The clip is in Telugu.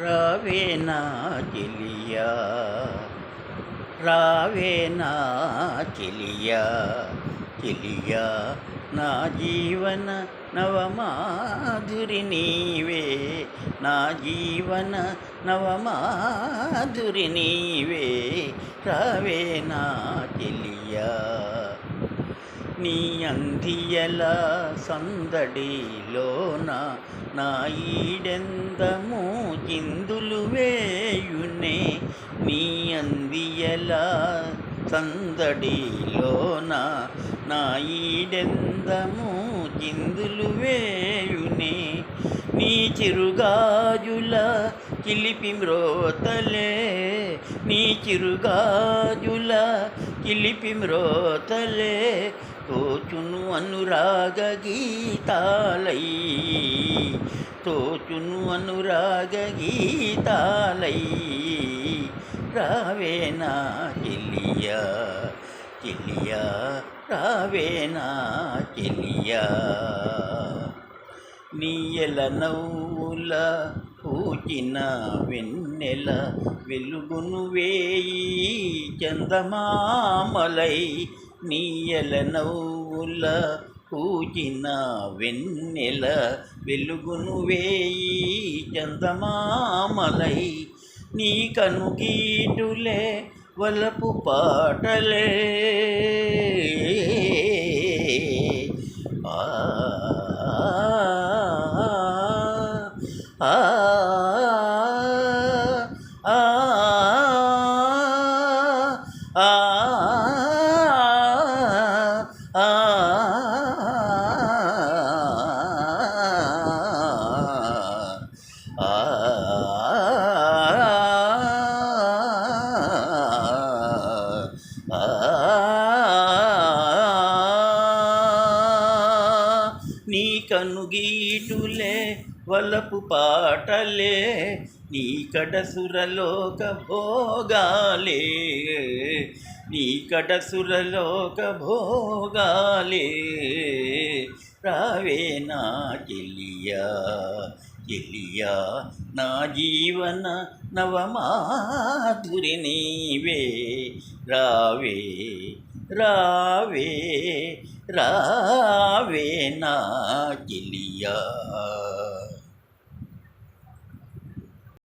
రావే నా చెలియా, రావే నా చెలియా, చెలియా నా జీవన నవమాధురి నీవే, నా జీవన నవమాధురి నీవే, రావే నా చెలియా. నీ అందియల సందడిలోన నా ఈడెందము చిందులు వేయునే, నీ అందియల సందడిలోన నా ఈడెందము చిందులు వేయునే, నీ చిరుగాజుల చిలిపి మ్రోతలే, నీ చిరుగాజుల చిలిపి మ్రోతలే తోచును అనురాగ గీతాలై, తోచును అనురాగ గీతాలై, రావే నా చెలియా, చెలియా రావే నా చెలియా. నీయల నవ్వుల పూచిన వెన్నెల వెలుగును వేయి చందమామలై, నీయల నవ్వుల పూచిన వెన్నెల వెలుగును వేయి చందమామలై, నీ కనుగీటులే వలపు పాటలే, ఆ ఆ ఆ ఆ నీ కనుగీటులే వలపు పాటలే, నీ కడసురలోక భోగాలే, నీ కడసురలోక భోగాలే, రావే నా చెలియా, చెలియా నా జీవన నవమాధురి నీవే, రావే రావే రావే నా చెలియా.